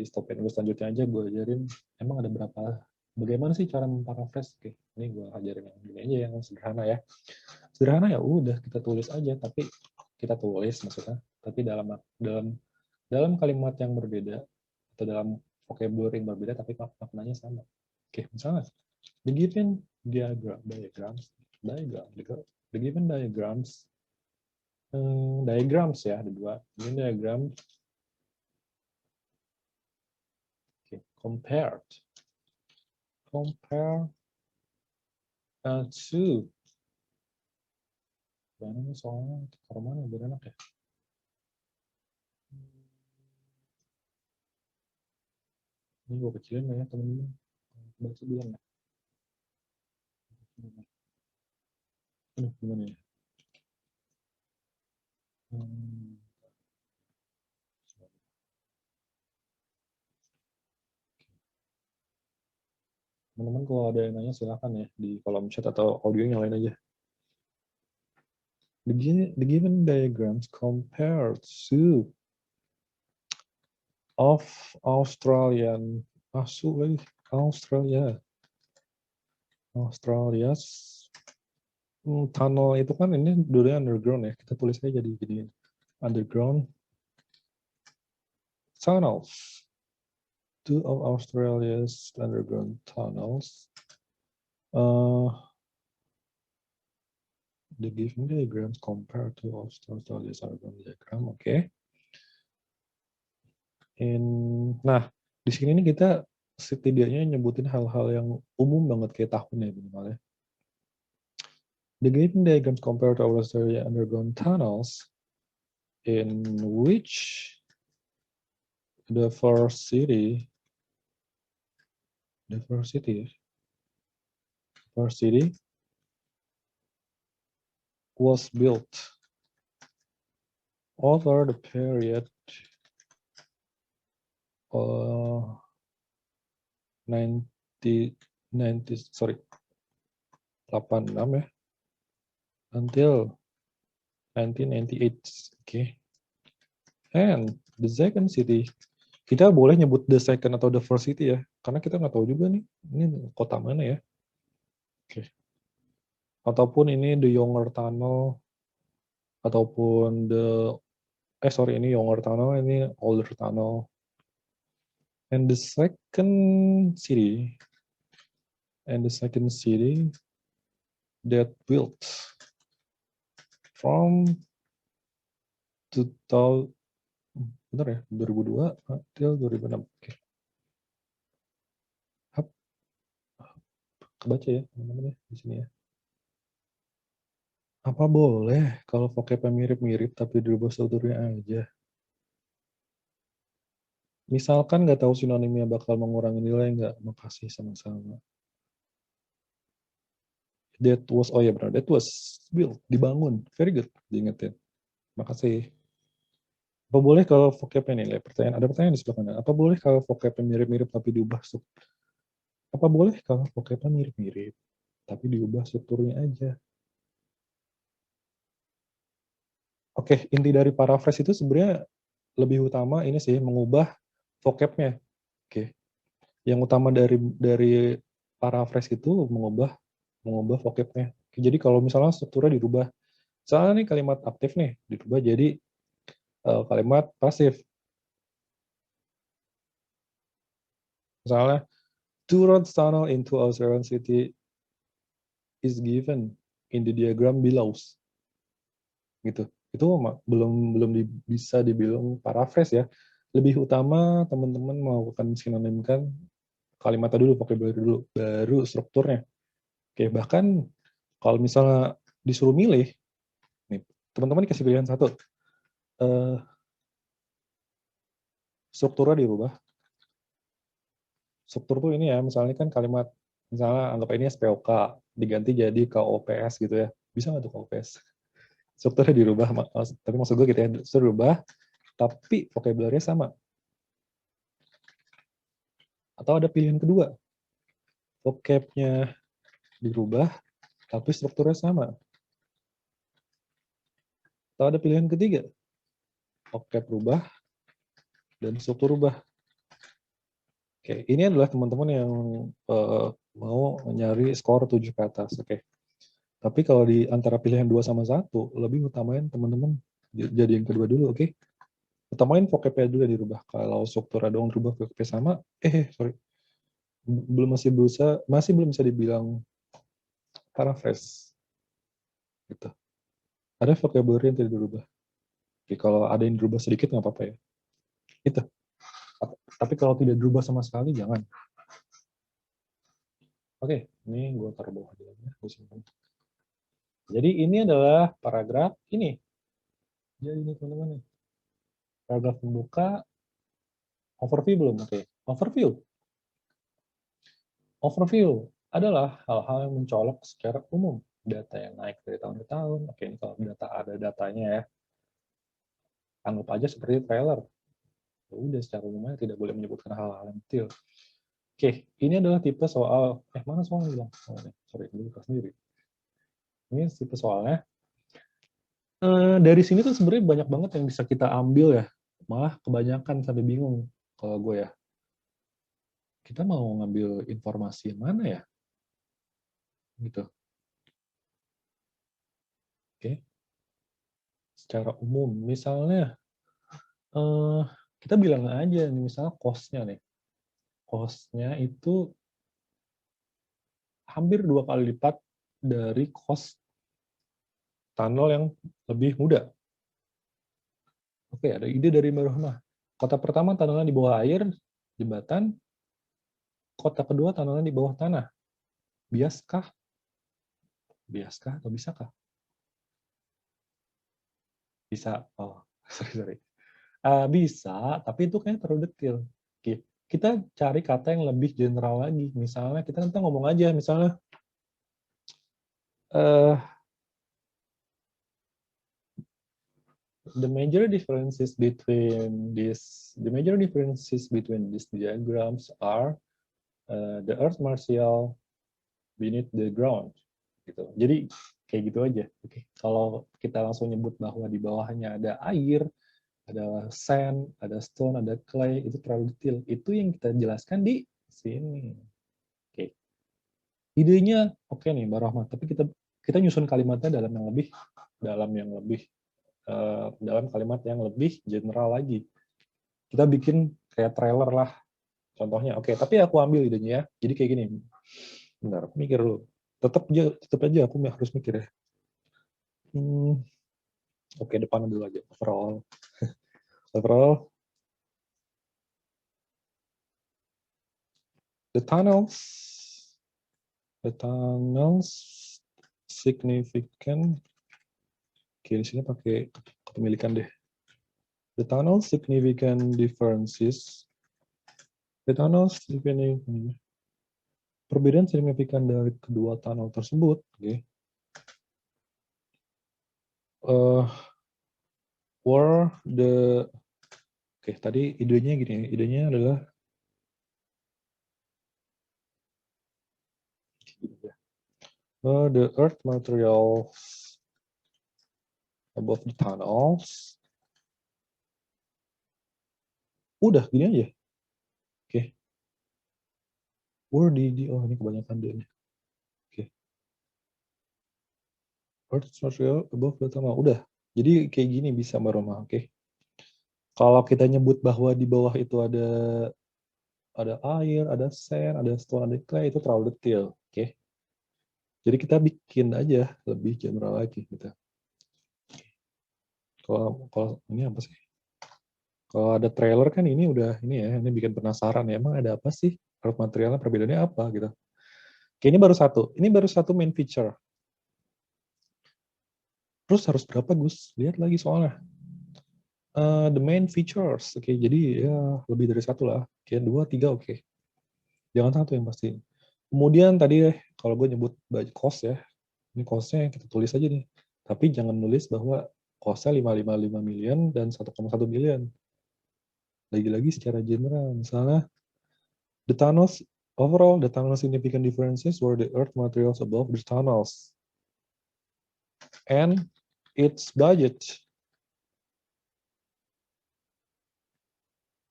stop and go selanjutnya aja gue ajarin emang ada bagaimana sih cara memparaphrase. Oke, ini gue ajarin yang gini aja yang sederhana ya. Sederhana ya udah kita tulis aja, tapi kita tulis maksudnya, tapi dalam kalimat yang berbeda atau dalam vocabulary yang berbeda tapi maknanya sama. Oke, misalnya the given the given diagrams ya, ada dua. Given diagram compare to mana soalnya kalau mana biar enak ya. Ini gue kecilin ya teman-teman. Baca bilang ya. Aduh, gimana ya? Teman-teman kalau ada yang nanya silakan ya di kolom chat atau audio nyalain aja. The given diagrams compared to of Australia's tunnel itu kan ini dulunya underground ya, kita tulis aja jadi gini underground tunnels. Two of Australia's underground tunnels. The given diagrams compared to Australia's underground diagram. Oke. Nah, di sini nih kita setidaknya nyebutin hal-hal yang umum banget kayak tahunnya minimal ya. The given diagrams compared to Australia underground tunnels in which the first city was built over the period 86 ya until 1998. Okay. And the second city, kita boleh nyebut the second atau the first city ya, karena kita nggak tahu juga nih ini kota mana ya. Oke. Ataupun ini the younger tunnel, ataupun ini younger tunnel, ini older tunnel. And the second city that built from 2000 benar ya 2002 till 2006. Oke. Kebaca ya teman-teman ya di sini ya. Apa boleh kalau vocabnya mirip-mirip tapi dirubah strukturnya aja? Misalkan nggak tahu sinonimnya bakal mengurangi nilai nggak? Makasih sama-sama. That was built, dibangun. Very good, diingetin. Makasih. Apa boleh kalau vocabnya nih, ada pertanyaan di sebelah kanan. Apa boleh kalau vocabnya mirip-mirip tapi diubah Apa boleh kalau vocabnya mirip-mirip tapi diubah strukturnya aja? Oke, inti dari paraphrase itu sebenarnya lebih utama ini sih mengubah vocabnya. Oke. Yang utama dari paraphrase itu mengubah vocabnya. Oke, jadi kalau misalnya strukturnya dirubah, misalnya nih kalimat aktif nih dirubah jadi kalimat pasif. Misalnya two roads tunnel into Australian city is given in the diagram below. Gitu. Itu belum bisa dibilang paraphrase ya. Lebih utama teman-teman melakukan sinonimkan kalimatnya dulu, vocabulary dulu, baru strukturnya. Oke, bahkan kalau misalnya disuruh milih, nih teman-teman dikasih pilihan satu, strukturnya dirubah. Struktur tuh ini ya, misalnya kan kalimat Misalnya anggap ini SPOK, diganti jadi KOPS gitu ya. Bisa nggak tuh KOPS? Strukturnya dirubah, tapi maksud gue gitu ya, struktur dirubah, tapi vocabulary sama. Atau ada pilihan kedua, vocab-nya dirubah, tapi strukturnya sama. Atau ada pilihan ketiga, vocab rubah, dan struktur rubah. Oke, ini adalah teman-teman yang mau nyari skor 7 ke atas. Oke. Tapi kalau di antara pilihan 2 sama 1, lebih utamain teman-teman jadi yang kedua dulu, oke? Utamain vocab-nya dulu yang dirubah. Kalau struktur doang dirubah, vocab sama, sorry. Masih belum bisa dibilang paraphrase. Gitu. Ada vocabulary yang tidak dirubah. Oke, kalau ada yang dirubah sedikit nggak apa-apa ya. Itu. Tapi kalau tidak dirubah sama sekali, jangan. Oke, ini gue taruh bawah aja ya, gue simpan. Jadi ini adalah paragraf ini. Jadi ini teman-teman. Paragraf pembuka, overview belum? Oke, overview. Overview adalah hal-hal yang mencolok secara umum. Data yang naik dari tahun ke tahun. Oke, ini kalau data ada datanya ya. Anggap aja seperti trailer. Ya udah, secara umumnya tidak boleh menyebutkan hal-hal yang detail. Oke, ini adalah tipe soal, mana soalnya bilang? Oh, sorry, dulu sendiri. Ini tipe soalnya. Dari sini tuh sebenarnya banyak banget yang bisa kita ambil ya. Malah kebanyakan sampai bingung kalau gue ya. Kita mau ngambil informasi yang mana ya? Gitu. Oke. Secara umum, misalnya kita bilang aja nih, misalnya cost-nya nih. Cost-nya itu hampir 2 kali lipat dari cost tunnel yang lebih muda. Oke, ada ide dari Mbak Rohmah. Kota pertama tunnelnya di bawah air, jembatan. Kota kedua tunnelnya di bawah tanah. Biaskah? Biaskah atau bisakah? Bisa. Oh, sorry. Bisa, tapi itu kayaknya terlalu detail. Oke. Kita cari kata yang lebih general lagi. Misalnya, kita nanti ngomong aja, misalnya, the major differences between these diagrams are the earth material beneath the ground. Gitu. Jadi kayak gitu aja. Oke. Kalau kita langsung nyebut bahwa di bawahnya ada air, ada sand, ada stone, ada clay, itu terlalu detail. Itu yang kita jelaskan di sini. Oke. Idenya oke nih, Mbak Rahmat, tapi kita nyusun kalimatnya dalam kalimat yang lebih general lagi. Kita bikin kayak trailer lah, contohnya. Oke, tapi aku ambil idenya ya. Jadi kayak gini. Bentar, aku mikir dulu. Tetap aja aku harus mikir ya. Oke, depan dulu aja. Overall, the tunnels significant. Oke, di sini pakai kepemilikan deh. The tunnel significant differences. Perbedaan signifikan dari kedua tunnel tersebut. Okay. Were the tadi idenya gini. Idenya adalah the earth materials above the tunnels. Udah gini aja. Oke. Were oh ini kebanyakan dia. Oke. Earth material above the tunnel. Udah. Jadi kayak gini bisa Mbak Roma. Oke. Kalau kita nyebut bahwa di bawah itu ada air, ada sand, ada stone, ada clay, itu terlalu detail. Oke. Jadi kita bikin aja lebih general lagi gitu. Kalau ini apa sih? Kalau ada trailer kan ini udah ini bikin penasaran ya, emang ada apa sih? Earth materialnya perbedaannya apa gitu. Oke, ini baru satu main feature. Terus harus berapa Gus? Lihat lagi soalnya. The main features. Oke, jadi ya lebih dari satu lah. Oke, 2, 3 oke. Jangan satu yang pasti. Kemudian tadi kalau gue nyebut cost ya, ini cost-nya yang kita tulis aja nih. Tapi jangan nulis bahwa cost-nya 555 million dan 1,1 billion. Lagi-lagi secara general, misalnya the tunnels, overall the tunnel significant differences were the earth materials above the tunnels and its budget.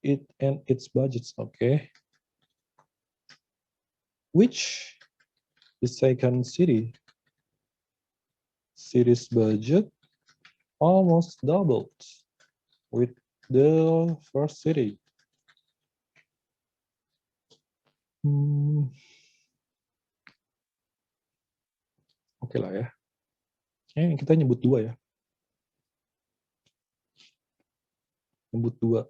Its budgets, okay. Which the second city's budget almost doubled with the first city. Oke lah ya. Kita nyebut dua ya. Nyebut dua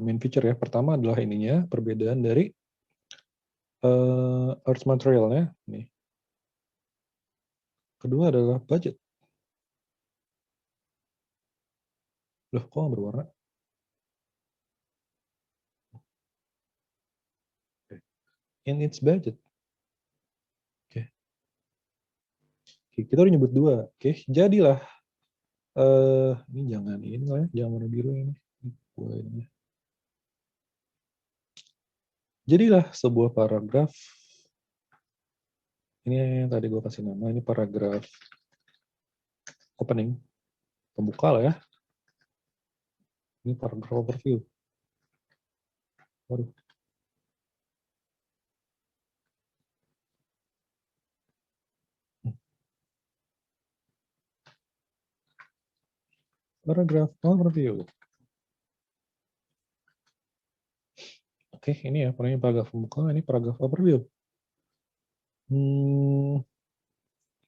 main feature ya. Pertama adalah ininya, perbedaan dari earth materialnya. Nih. Kedua adalah budget. Loh, kok nggak berwarna? In its budget. Oke. Kita udah nyebut dua. Oke, jadilah. Ini jangan ini lah ya, jangan warna biru ini. Ini. Jadilah sebuah paragraf. Ini yang tadi gue kasih nama, ini paragraf opening. Pembuka lah ya. Ini paragraf overview. Waduh. Paragraf overview. Oke, ini ya, paragraf pembuka, ini paragraf overview.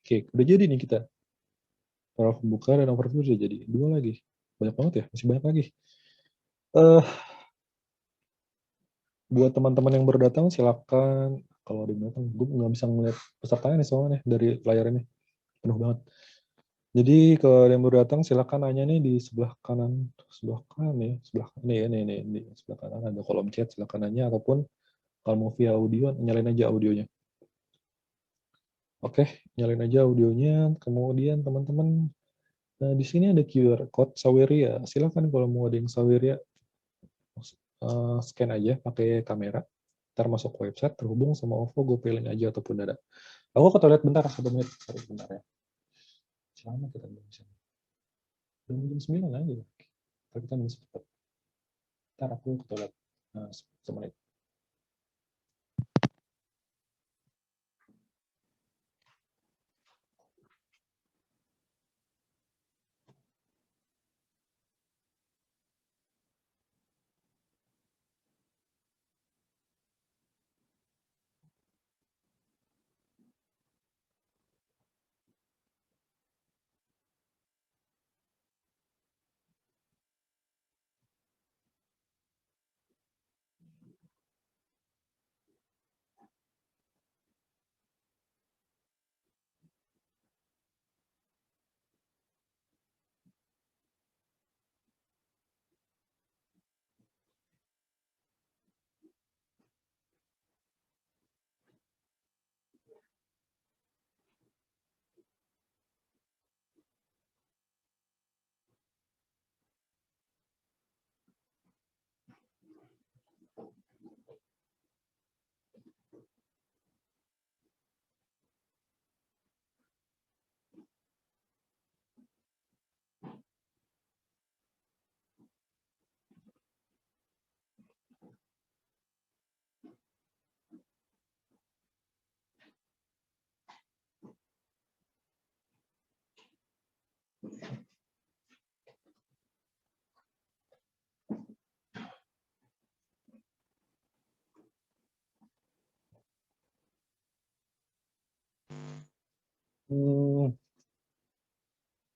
Oke, udah jadi nih kita. Paragraf pembuka dan overview udah jadi. Dua lagi. Banyak banget ya, masih banyak lagi. Buat teman-teman yang baru datang, silakan. Kalau ada yang datang, gue nggak bisa ngeliat pesertanya nih soalnya nih, dari layar ini. Penuh banget. Jadi kalau ada yang baru datang, silakan nanya nih di sebelah kanan nih, sebelah nih, sebelah kanan ada kolom chat, silakan nanya, ataupun kalau mau via audio, nyalain aja audionya. Oke, nyalain aja audionya. Kemudian teman-teman, di sini ada QR code Saweria. Silakan kalau mau ada yang Saweria, scan aja pakai kamera. Ntar masuk ke website, terhubung sama OVO, GoPay aja ataupun Dada. Aku ke toilet bentar, 1 menit. Bentar ya. Selama kita belum bisa. Belum jam 9 aja. Tapi kita bisa cepat. Ntar aku ke toilet 1 menit.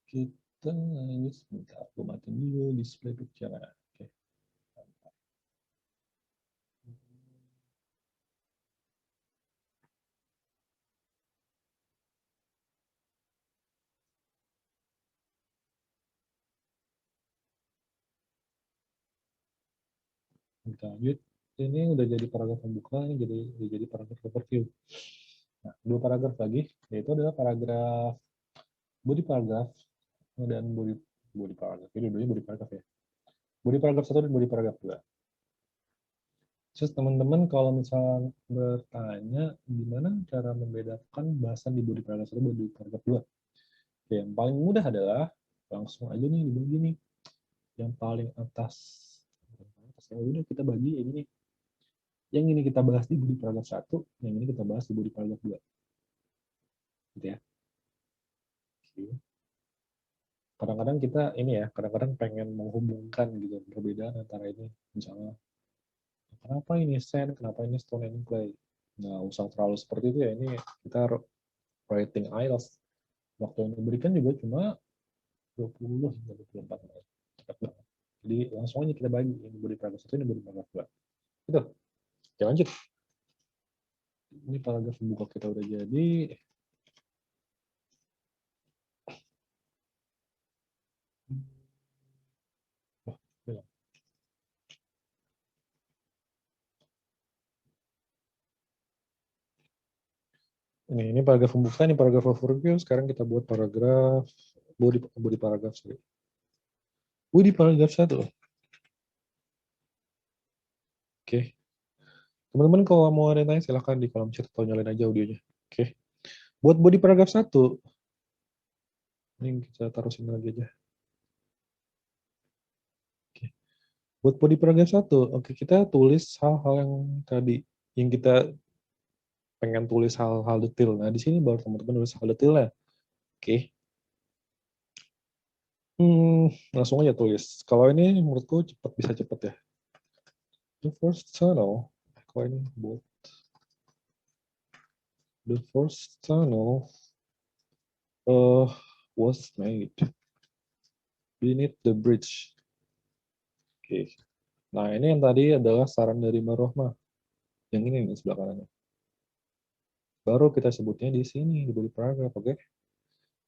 Kita ini sebentar, aku matiin dulu display picture. Oke. Kita lanjut. ini udah jadi paragraf pembuka, ini jadi paragraf overview. Nah, 2 paragraf lagi, yaitu adalah paragraf body paragraf dan body paragraf. Ini dulunya body paragraf ya. Body paragraf 1 dan body paragraf 2. Terus teman-teman kalau misalnya bertanya gimana cara membedakan bahasan di body paragraf 1 dan body paragraf 2. Oke, yang paling mudah adalah langsung aja nih dibagi nih. Yang paling atas ya udah kita bagi ini nih. Yang ini kita bahas di body paragraf 1, yang ini kita bahas di body paragraf 2. Gitu ya. Oke. Kadang-kadang kita ini ya, kadang-kadang pengen menghubungkan gitu perbedaan antara ini. Misalnya, kenapa ini sand, kenapa ini stone and clay. Nah, usah terlalu seperti itu ya. Ini kita writing IELTS. Waktu yang diberikan juga cuma 20 hingga 24 menit. Cepat banget. Jadi langsung aja kita bagi. Ini body paragraf 1, ini body paragraf 2. Gitu. Oke, lanjut. Ini paragraf pembuka kita udah jadi. Oh, bilang. Ini paragraf pembuka, ini paragraf overview. Sekarang kita buat paragraf body paragraf. Sorry. Body paragraf 1. Oke. Teman-teman kalau mau ada yang tanya silahkan di kolom chat atau nyalain aja audionya. Oke. Buat body paragraf 1, ini kita taruh sini lagi aja. Oke. Buat body paragraf 1, oke, kita tulis hal-hal yang tadi, yang kita pengen tulis hal-hal detail. Nah, di sini baru teman-teman nulis hal detailnya. Oke. Langsung aja tulis. Kalau ini menurutku bisa cepat ya. The first tunnel, kalau ini buat the first tunnel was made beneath the bridge. Oke. Nah, ini yang tadi adalah saran dari Marohmah. Yang ini nih sebelah kanannya. Baru kita sebutnya di sini, di body paragraph, oke?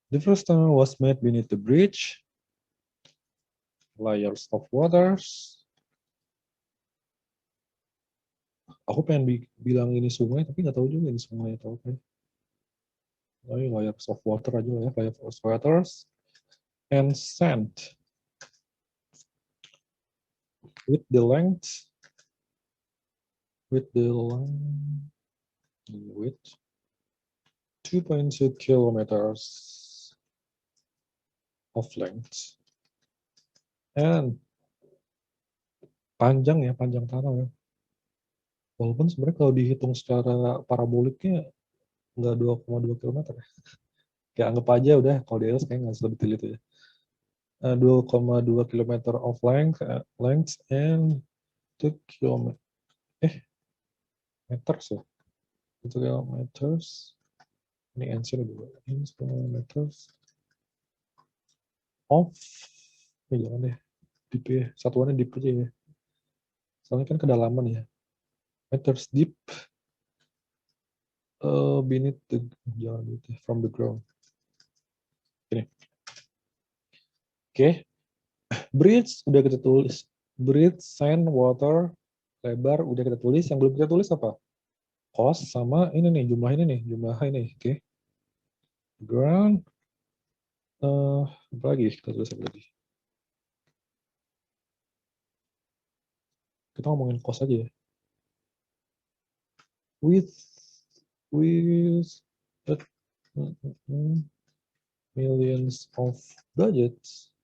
The first tunnel was made beneath the bridge. Layers of waters. Aku pengen bilang ini sungai, tapi nggak tahu juga ini sungai atau apa. Oh, layers of water aja lah ya, layers of waters. And sand. With the length. With 2.2 kilometers of length. And panjang ya, panjang tanah ya. Walaupun sebenarnya kalau dihitung secara paraboliknya nggak 2,2 km ya. Kayak anggap aja udah, kalau di IELTS kayaknya nggak sedetail itu ya. 2,2 km of length and 2 km. Meters ya. 2 kilometers. Ini answer juga. Ini meters of, jangan deh. Deep ya. Satuannya deep aja ya. Soalnya kan kedalaman ya. Meters deep beneath the, jangan gitu, from the ground. Ini. Oke. Bridge udah kita tulis. Bridge, sand, water, lebar udah kita tulis. Yang belum kita tulis apa? Cost sama ini nih, jumlah ini nih, jumlah ini. Oke. Ground. Apa lagi? Kita tulis apa lagi? Kita ngomongin cost aja ya. With millions of budgets,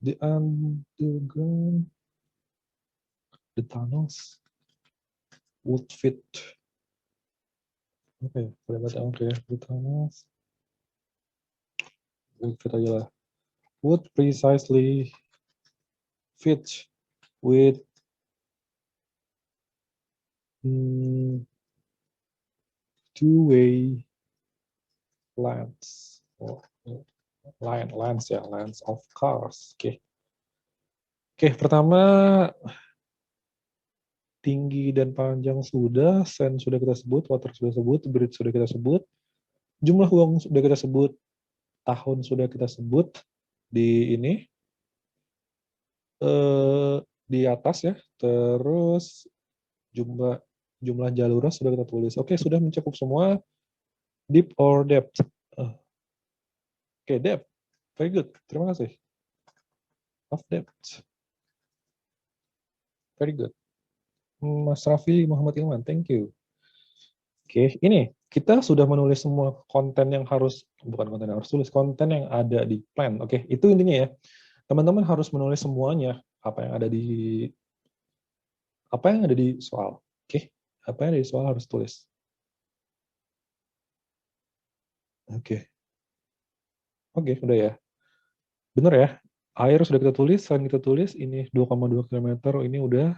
the underground, the tunnels would fit. Oke, the tunnels would fit aja lah. Would precisely fit with two-way lanes of cars. Oke, pertama tinggi dan panjang sudah, sand sudah kita sebut, water sudah sebut, bridge sudah kita sebut, jumlah uang sudah kita sebut, tahun sudah kita sebut di ini. di atas ya. Terus jumlah jalurnya sudah kita tulis. Oke, sudah mencakup semua. Deep or depth? Oke, depth. Very good. Terima kasih. Of depth. Very good. Mas Raffi Muhammad Ilman, thank you. Oke, ini kita sudah menulis semua konten yang harus, bukan konten yang harus tulis, konten yang ada di plan. Oke, itu intinya ya. Teman-teman harus menulis semuanya, apa yang ada di soal. Oke, apa yang ada di soal harus tulis. Oke. Oke, udah ya. Bener ya. Air sudah kita tulis, selain kita tulis, ini 2,2 km, ini udah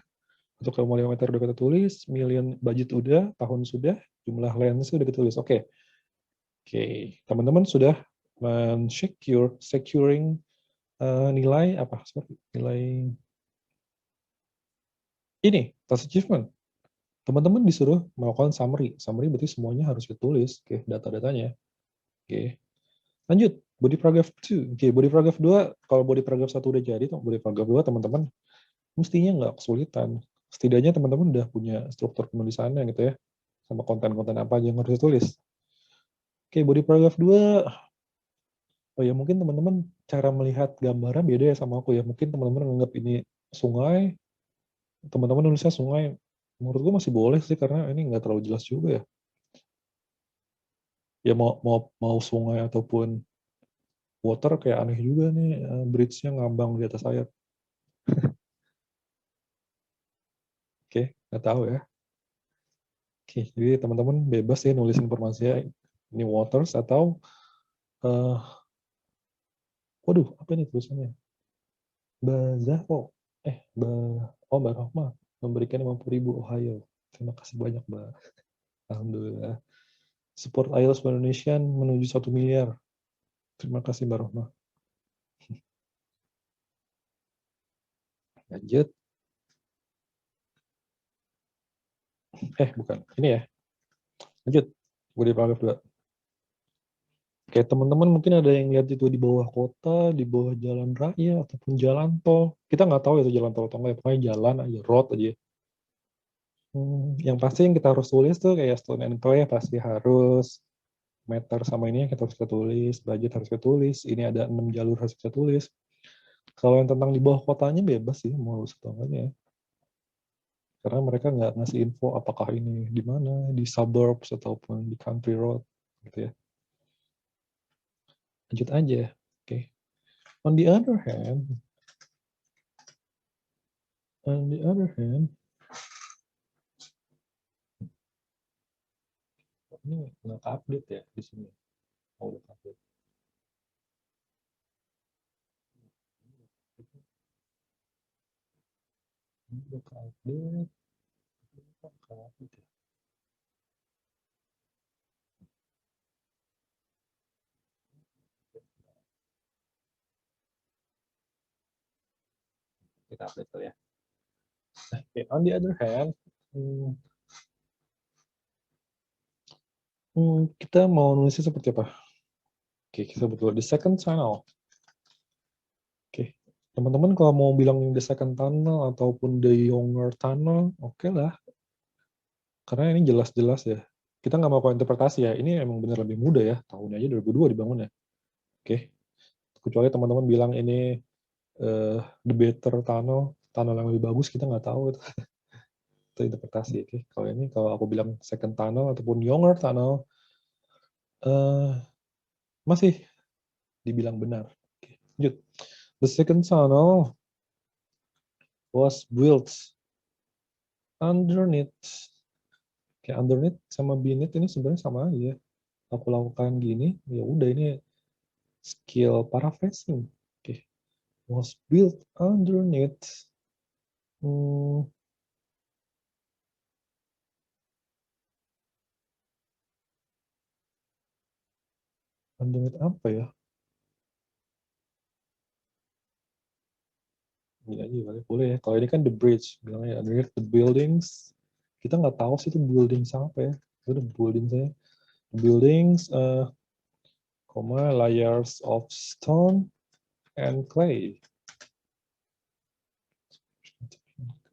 1,5 meter udah kita tulis, million budget udah, tahun sudah, jumlah lens sudah kita tulis. Oke. Oke, teman-teman sudah securing nilai apa? Sorry, nilai ini task achievement. Teman-teman disuruh melakukan summary. Summary berarti semuanya harus ditulis. Oke, data-datanya. Oke. Lanjut, body paragraph 2. Oke, body paragraph 2, kalau body paragraph 1 udah jadi, body paragraph 2 teman-teman mestinya nggak kesulitan. Setidaknya teman-teman udah punya struktur penulisannya gitu ya, sama konten-konten apa aja yang harus ditulis. Oke, body paragraph 2. Oh ya, mungkin teman-teman cara melihat gambaran beda ya sama aku ya. Mungkin teman-teman menganggap ini sungai, teman-teman nulisnya sungai. Menurut gue masih boleh sih, karena ini nggak terlalu jelas juga ya. Ya mau sungai ataupun water kayak aneh juga nih, bridge-nya ngambang di atas air. Oke, nggak tahu ya. Oke, jadi teman-teman bebas ya nulis informasinya ini waters atau waduh, apa ini tulisannya? Bazahro. Mbak Rahma memberikan 50.000 Ohio. Terima kasih banyak, Mbak. Alhamdulillah. Support IELTS Indonesia menuju 1 miliar. Terima kasih, Mbak Rahma. Lanjut. Bukan. Ini ya. Lanjut. Gue di paragraf 2. Oke, teman-teman mungkin ada yang lihat itu di bawah kota, di bawah jalan raya, ataupun jalan tol. Kita nggak tahu itu jalan tol atau nggak, pokoknya jalan aja, road aja. Yang pasti yang kita harus tulis tuh kayak Stone and Clay pasti harus, meter sama ini kita harus kita tulis, budget harus kita tulis, ini ada 6 jalur harus kita tulis. Kalau yang tentang di bawah kotanya bebas sih, mau atau enggaknya. Karena mereka nggak ngasih info apakah ini di mana, di suburbs ataupun di country road, gitu ya. Lanjut aja, oke. On the other hand, ini nggak update ya di sini. Oh, udah update. Ini udah update. Kita update dulu ya. Okay. On the other hand, kita mau nulisnya seperti apa? Oke, kita betul the second channel. Oke, teman-teman kalau mau bilang the second tunnel ataupun the younger tunnel, oke lah. Karena ini jelas-jelas ya. Kita nggak mau interpretasi ya. Ini emang benar lebih muda ya. Tahunnya aja 2002 dibangun ya. Oke. Kecuali teman-teman bilang ini the better tunnel, tunnel yang lebih bagus, kita nggak tahu itu. Itu interpretasi. Oke. Kalau aku bilang second tunnel ataupun younger tunnel, masih dibilang benar. Oke. Lanjut. The second tunnel was built underneath. Kayak underneath sama beneath ini sebenarnya sama aja. Aku lakukan gini, ya udah ini skill paraphrasing. Oke. Was built underneath. Underneath apa ya? Ini aja kali, boleh ya. Kalau ini kan the bridge, bilangnya underneath the buildings. Kita nggak tahu sih itu buildings apa ya. Itu buildings saya. Buildings, layers of stone and clay.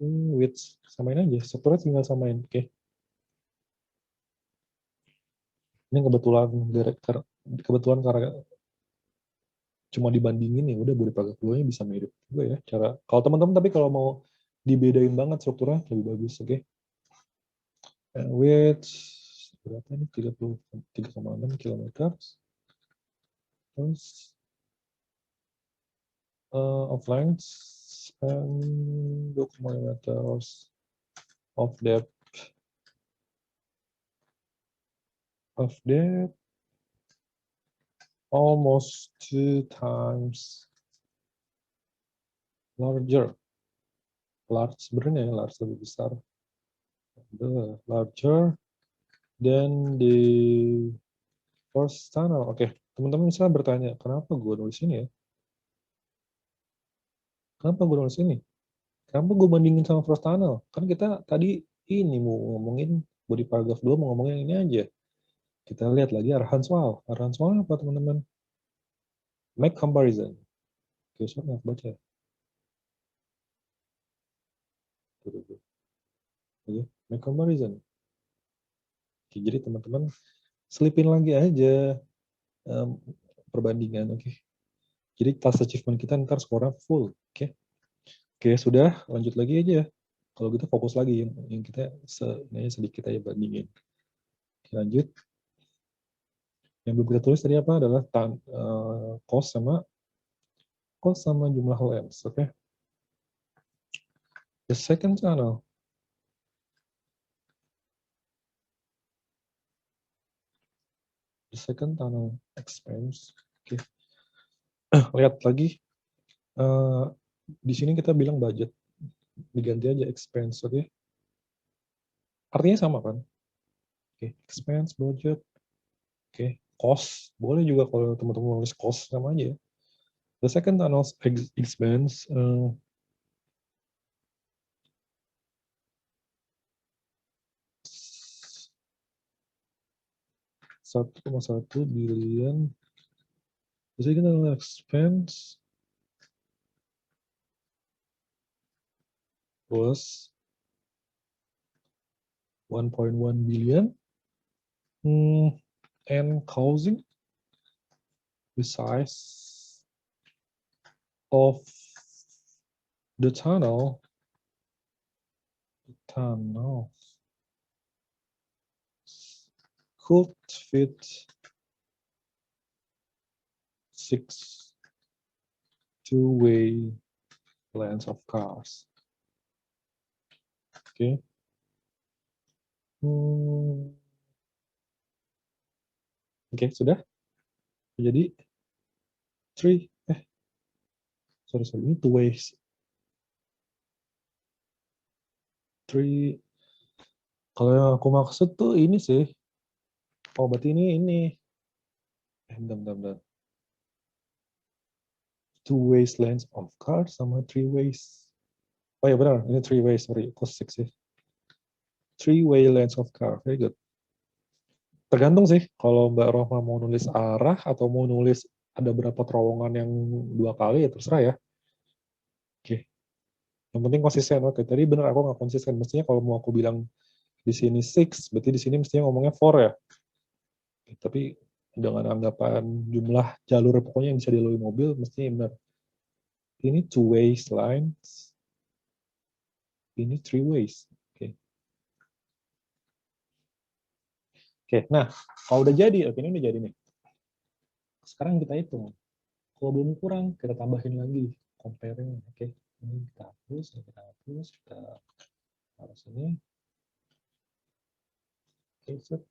Width samain aja, strukturnya tinggal samain. Oke. Ini kebetulan karena cuma dibandingin ya udah body paragraf keduanya bisa mirip juga ya cara. Kalau teman-teman tapi kalau mau dibedain banget strukturnya lebih bagus, oke. Width berapa ini 33,6 km. Terus of length and 2,5 meters of depth. Almost 2 times larger. Large sebenarnya ya, large lebih besar. Larger than the first tunnel. Oke, teman-teman misalnya bertanya, kenapa gue nulis ini ya? Kenapa gue nulis ini? Kenapa gue bandingin sama first tunnel? Kan kita tadi ini mau ngomongin body paragraph 2, mau ngomongin yang ini aja. Kita lihat lagi arahan soal. Arahan soal apa teman-teman? Make comparison. Oke, soalnya aku baca. Oke, make comparison. Oke, jadi teman-teman selipin lagi aja perbandingan. Oke. Jadi task achievement kita ntar skornya full. Oke. Oke, sudah. Lanjut lagi aja. Kalau gitu fokus lagi yang kita sedikit aja bandingin. Oke, lanjut. Yang belum kita tulis tadi apa adalah cost sama jumlah lens. Oke. The second channel. The second tunnel expense. Oke. Lihat lagi. Di sini kita bilang budget. Diganti aja expense. Oke. Artinya sama kan? Oke. Expense, budget. Oke. Cost. Boleh juga kalau teman-teman nulis cost sama aja. The second tunnel expense 1,1 billion. The second tunnel expense was 1.1 billion and causing the size of the tunnel could fit 6 two-way lanes of cars. Oke. Oke, sudah. Jadi ini two ways. Kalau yang aku maksud tuh ini sih. Oh, berarti ini. Bentar. Two ways lanes of cars sama three ways. Oh ya benar, ini three ways, sorry, kok six sih. Three way lanes of car, very good. Tergantung sih, kalau Mbak Rohma mau nulis arah atau mau nulis ada berapa terowongan yang 2 kali ya terserah ya. Oke. Yang penting konsisten. Oke, tadi benar aku nggak konsisten. Mestinya kalau mau aku bilang di sini 6, berarti di sini mestinya ngomongnya 4 ya. Oke, tapi dengan anggapan jumlah jalur pokoknya yang bisa dilalui mobil, mestinya benar. Ini two ways lines. Ini three ways. Oke, nah kalau udah jadi, oke ini udah jadi nih. Sekarang kita hitung. Kalau belum kurang, kita tambahin lagi compare-nya. Oke, ini kita hapus, kita taruh sini. Oke, set.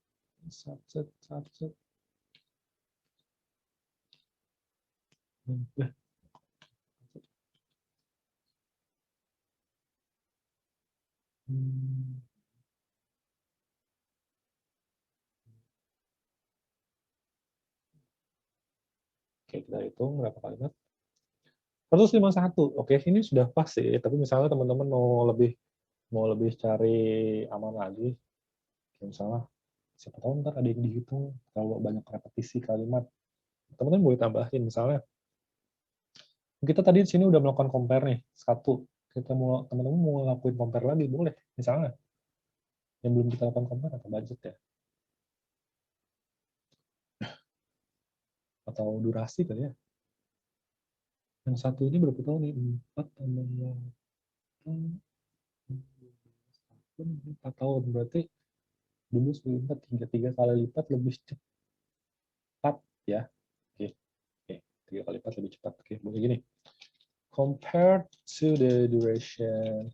Oke, kita hitung berapa kalimat. 151. Oke, ini sudah pas sih. Tapi misalnya teman-teman mau lebih cari aman lagi, misalnya siapa tahu ntar ada yang dihitung kalau banyak repetisi kalimat. Teman-teman boleh tambahin misalnya. Kita tadi di sini udah melakukan compare nih, 1. teman-teman mau ngelakuin compare lagi, boleh. Misalnya, yang belum kita lakukan compare atau budget ya. Atau durasi kali ya. Yang satu ini berapa tahun nih? 4 tambah 4 tahun. Berarti dulu sebelum 3 kali lipat lebih cepat ya. Oke, oke. 3 kali lipat lebih cepat. Oke, boleh gini. Compared to the duration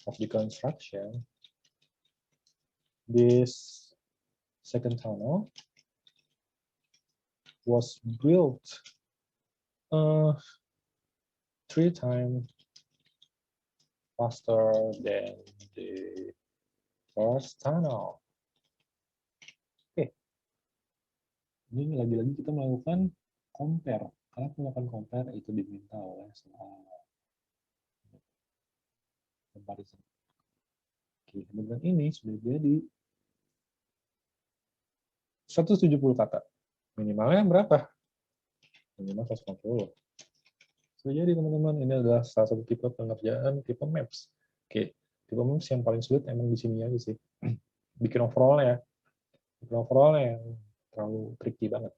of the construction, this second tunnel was built 3 times faster than the first tunnel. Oke, ini lagi-lagi kita melakukan compare. Karena melakukan compare itu diminta oleh soal comparison. Oke, dengan ini sudah jadi 170 kata. Minimalnya berapa? Minimal 140. Sudah jadi teman-teman, ini adalah salah satu tipe pengerjaan tipe maps. Oke, tipe maps yang paling sulit emang di sini aja sih. Bikin overall-nya yang terlalu tricky banget.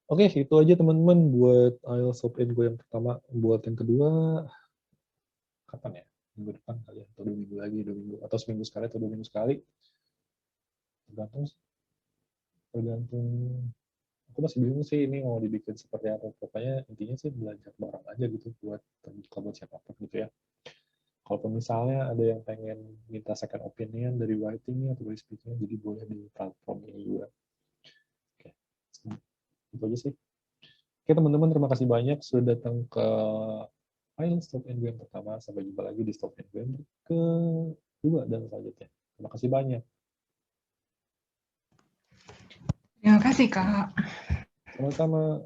Oke, itu aja teman-teman buat IELTS Open gue yang pertama. Buat yang kedua, kapan ya? Minggu depan kali ya, atau 2 minggu lagi, 2 minggu, atau seminggu sekali, atau 2 minggu sekali. Tergantung. Aku masih bingung sih ini mau dibikin seperti apa. Pokoknya intinya sih belajar bareng aja gitu buat terbuka buat siapapun gitu ya. Kalau misalnya ada yang pengen minta second opinion dari writing-nya atau dari speaking-nya, jadi boleh di platform ini juga. Oke, itu aja sih. Oke teman-teman, terima kasih banyak sudah datang ke file Stop and Go yang pertama. Sampai jumpa lagi di Stop and Go yang kedua dan selanjutnya. Terima kasih banyak. Terima kasih, Kak. Sama-sama.